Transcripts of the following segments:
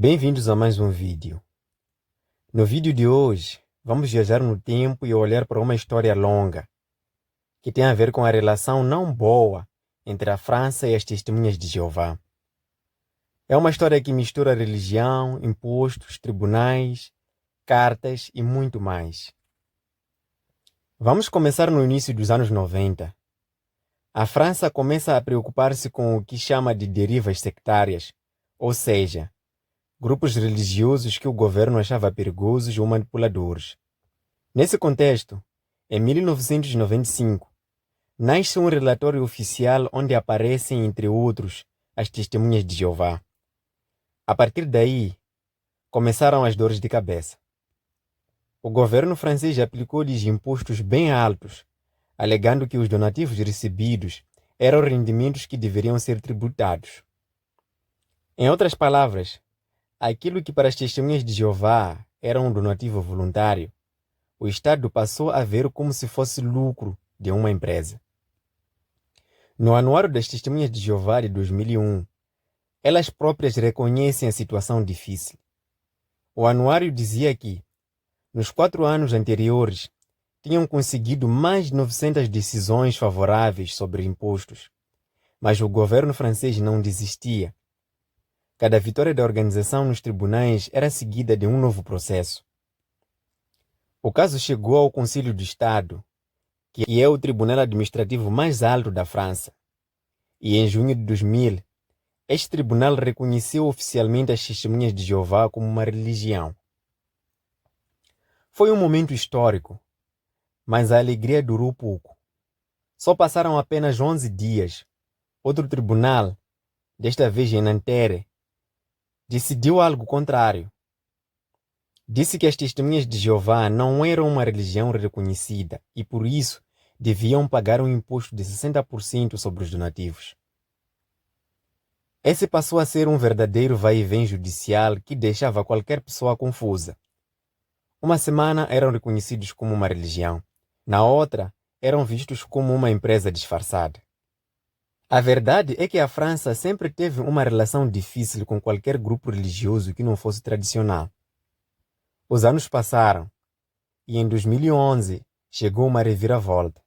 Bem-vindos a mais um vídeo. No vídeo de hoje, vamos viajar no tempo e olhar para uma história longa, que tem a ver com a relação não boa entre a França e as Testemunhas de Jeová. É uma história que mistura religião, impostos, tribunais, cartas e muito mais. Vamos começar no início dos anos 90. A França começa a preocupar-se com o que chama de derivas sectárias, ou seja, grupos religiosos que o governo achava perigosos ou manipuladores. Nesse contexto, em 1995, nasce um relatório oficial onde aparecem, entre outros, as Testemunhas de Jeová. A partir daí, começaram as dores de cabeça. O governo francês aplicou-lhes impostos bem altos, alegando que os donativos recebidos eram rendimentos que deveriam ser tributados. Em outras palavras, aquilo que para as Testemunhas de Jeová era um donativo voluntário, o Estado passou a ver como se fosse lucro de uma empresa. No Anuário das Testemunhas de Jeová de 2001, elas próprias reconhecem a situação difícil. O anuário dizia que, nos 4 anos anteriores, tinham conseguido mais de 900 decisões favoráveis sobre impostos, mas o governo francês não desistia. Cada vitória da organização nos tribunais era seguida de um novo processo. O caso chegou ao Conselho de Estado, que é o tribunal administrativo mais alto da França. E em junho de 2000, este tribunal reconheceu oficialmente as Testemunhas de Jeová como uma religião. Foi um momento histórico, mas a alegria durou pouco. Só passaram apenas 11 dias. Outro tribunal, desta vez em Nanterre, decidiu algo contrário. Disse que as Testemunhas de Jeová não eram uma religião reconhecida e, por isso, deviam pagar um imposto de 60% sobre os donativos. Esse passou a ser um verdadeiro vai-e-vem judicial que deixava qualquer pessoa confusa. Uma semana eram reconhecidos como uma religião, na outra eram vistos como uma empresa disfarçada. A verdade é que a França sempre teve uma relação difícil com qualquer grupo religioso que não fosse tradicional. Os anos passaram e em 2011 chegou uma reviravolta.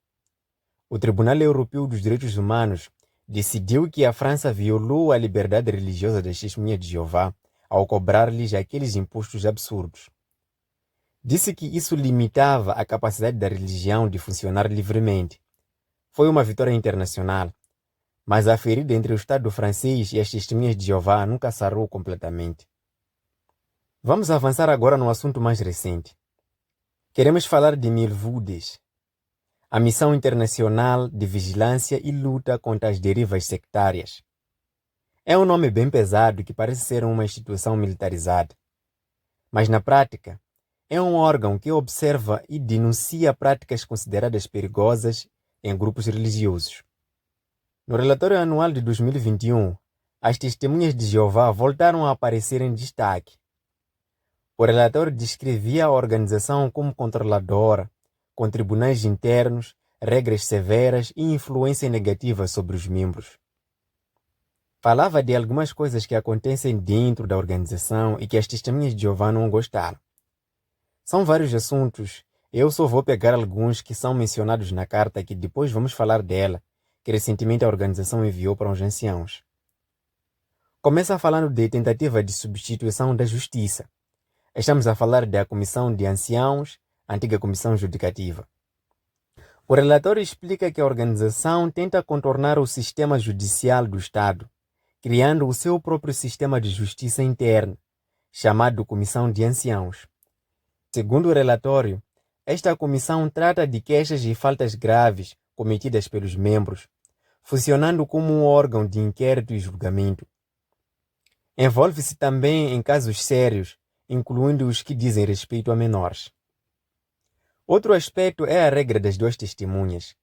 O Tribunal Europeu dos Direitos Humanos decidiu que a França violou a liberdade religiosa das Testemunhas de Jeová ao cobrar-lhes aqueles impostos absurdos. Disse que isso limitava a capacidade da religião de funcionar livremente. Foi uma vitória internacional, mas a ferida entre o Estado francês e as Testemunhas de Jeová nunca sarou completamente. Vamos avançar agora no assunto mais recente. Queremos falar de Milvoudes, a Missão Internacional de Vigilância e Luta contra as Derivas Sectárias. É um nome bem pesado que parece ser uma instituição militarizada, mas na prática é um órgão que observa e denuncia práticas consideradas perigosas em grupos religiosos. No relatório anual de 2021, as Testemunhas de Jeová voltaram a aparecer em destaque. O relatório descrevia a organização como controladora, com tribunais internos, regras severas e influência negativa sobre os membros. Falava de algumas coisas que acontecem dentro da organização e que as Testemunhas de Jeová não gostaram. São vários assuntos, eu só vou pegar alguns que são mencionados na carta que depois vamos falar dela, que recentemente a organização enviou para os anciãos. Começa falando de tentativa de substituição da justiça. Estamos a falar da Comissão de Anciãos, antiga Comissão Judicativa. O relatório explica que a organização tenta contornar o sistema judicial do Estado, criando o seu próprio sistema de justiça interna, chamado Comissão de Anciãos. Segundo o relatório, esta comissão trata de queixas e faltas graves cometidas pelos membros, funcionando como um órgão de inquérito e julgamento. Envolve-se também em casos sérios, incluindo os que dizem respeito a menores. Outro aspecto é a regra das 2 testemunhas.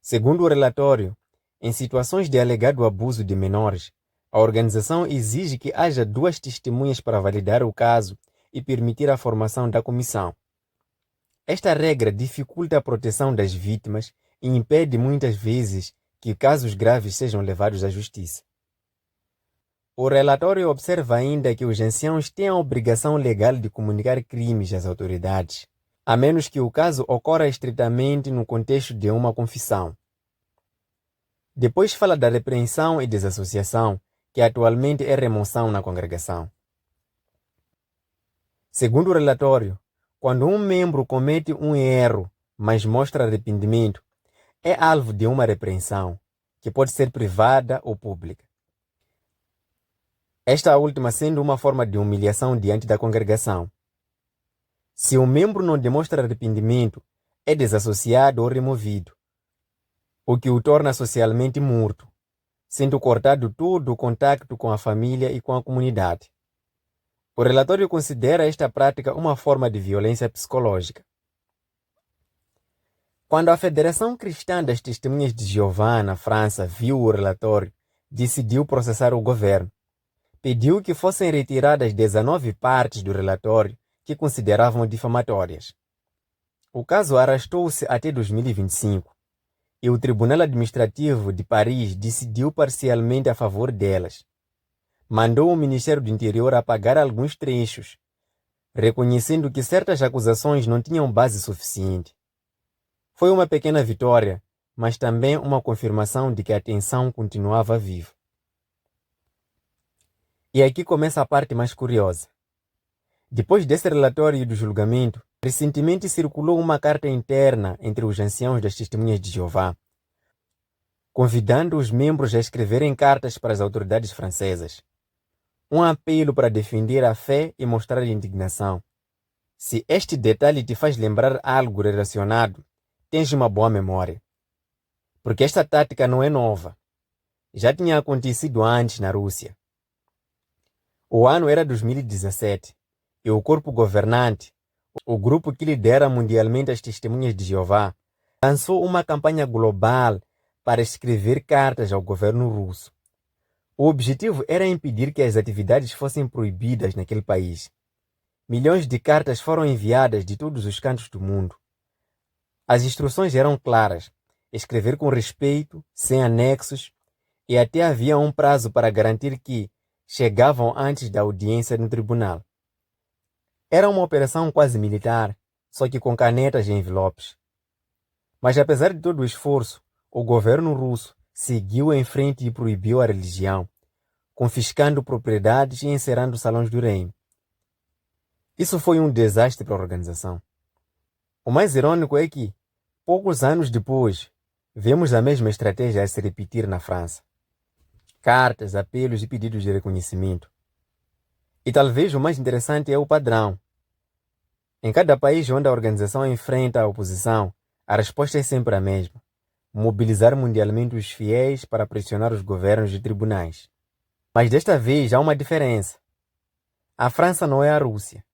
Segundo o relatório, em situações de alegado abuso de menores, a organização exige que haja 2 testemunhas para validar o caso e permitir a formação da comissão. Esta regra dificulta a proteção das vítimas e impede muitas vezes que casos graves sejam levados à justiça. O relatório observa ainda que os anciãos têm a obrigação legal de comunicar crimes às autoridades, a menos que o caso ocorra estritamente no contexto de uma confissão. Depois fala da repreensão e desassociação, que atualmente é remoção na congregação. Segundo o relatório, quando um membro comete um erro, mas mostra arrependimento, é alvo de uma repreensão, que pode ser privada ou pública. Esta última sendo uma forma de humilhação diante da congregação. Se o membro não demonstra arrependimento, é desassociado ou removido, o que o torna socialmente morto, sendo cortado todo o contato com a família e com a comunidade. O relatório considera esta prática uma forma de violência psicológica. Quando a Federação Cristã das Testemunhas de Jeová na França viu o relatório, decidiu processar o governo. Pediu que fossem retiradas 19 partes do relatório que consideravam difamatórias. O caso arrastou-se até 2025 e o Tribunal Administrativo de Paris decidiu parcialmente a favor delas. Mandou o Ministério do Interior apagar alguns trechos, reconhecendo que certas acusações não tinham base suficiente. Foi uma pequena vitória, mas também uma confirmação de que a tensão continuava viva. E aqui começa a parte mais curiosa. Depois desse relatório e do julgamento, recentemente circulou uma carta interna entre os anciãos das Testemunhas de Jeová, convidando os membros a escreverem cartas para as autoridades francesas. Um apelo para defender a fé e mostrar indignação. Se este detalhe te faz lembrar algo relacionado, tens uma boa memória. Porque esta tática não é nova. Já tinha acontecido antes na Rússia. O ano era 2017 e o corpo governante, o grupo que lidera mundialmente as Testemunhas de Jeová, lançou uma campanha global para escrever cartas ao governo russo. O objetivo era impedir que as atividades fossem proibidas naquele país. Milhões de cartas foram enviadas de todos os cantos do mundo. As instruções eram claras: escrever com respeito, sem anexos, e até havia um prazo para garantir que chegavam antes da audiência no tribunal. Era uma operação quase militar, só que com canetas e envelopes. Mas apesar de todo o esforço, o governo russo seguiu em frente e proibiu a religião, confiscando propriedades e encerrando salões do reino. Isso foi um desastre para a organização. O mais irônico é que, poucos anos depois, vemos a mesma estratégia a se repetir na França. Cartas, apelos e pedidos de reconhecimento. E talvez o mais interessante é o padrão. Em cada país onde a organização enfrenta a oposição, a resposta é sempre a mesma: mobilizar mundialmente os fiéis para pressionar os governos e tribunais. Mas desta vez há uma diferença. A França não é a Rússia.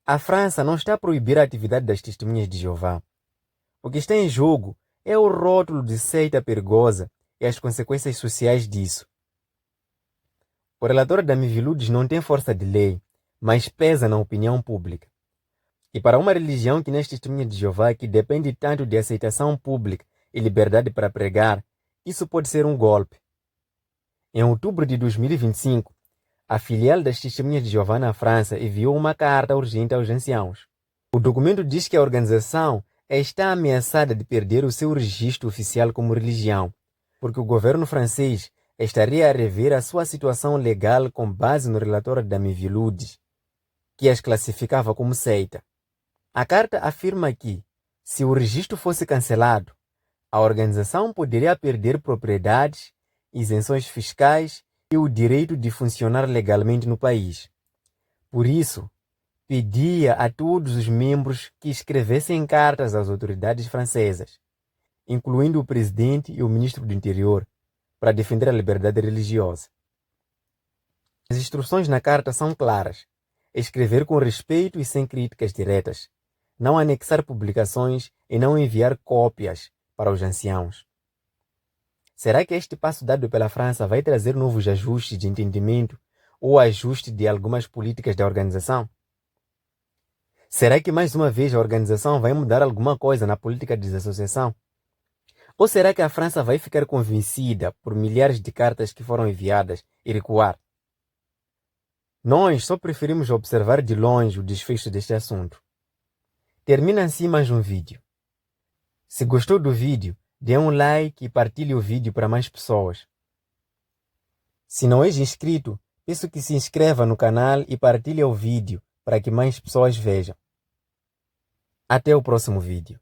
A França não está a proibir a atividade das Testemunhas de Jeová. O que está em jogo é o rótulo de seita perigosa e as consequências sociais disso. O relatório da Miviludes não tem força de lei, mas pesa na opinião pública. E para uma religião que nem as Testemunhas de Jeová, que depende tanto de aceitação pública e liberdade para pregar, isso pode ser um golpe. Em outubro de 2025, a filial das Testemunhas de Jeová na França enviou uma carta urgente aos anciãos. O documento diz que a organização está ameaçada de perder o seu registro oficial como religião, porque o governo francês estaria a rever a sua situação legal com base no relatório da Miviludes, que as classificava como seita. A carta afirma que, se o registro fosse cancelado, a organização poderia perder propriedades, isenções fiscais e o direito de funcionar legalmente no país. Por isso, pedia a todos os membros que escrevessem cartas às autoridades francesas, incluindo o presidente e o ministro do Interior, para defender a liberdade religiosa. As instruções na carta são claras: escrever com respeito e sem críticas diretas, não anexar publicações e não enviar cópias para os anciãos. Será que este passo dado pela França vai trazer novos ajustes de entendimento ou ajuste de algumas políticas da organização? Será que mais uma vez a organização vai mudar alguma coisa na política de desassociação? Ou será que a França vai ficar convencida por milhares de cartas que foram enviadas e recuar? Nós só preferimos observar de longe o desfecho deste assunto. Termina assim mais um vídeo. Se gostou do vídeo, dê um like e partilhe o vídeo para mais pessoas. Se não és inscrito, peço que se inscreva no canal e partilhe o vídeo para que mais pessoas vejam. Até o próximo vídeo.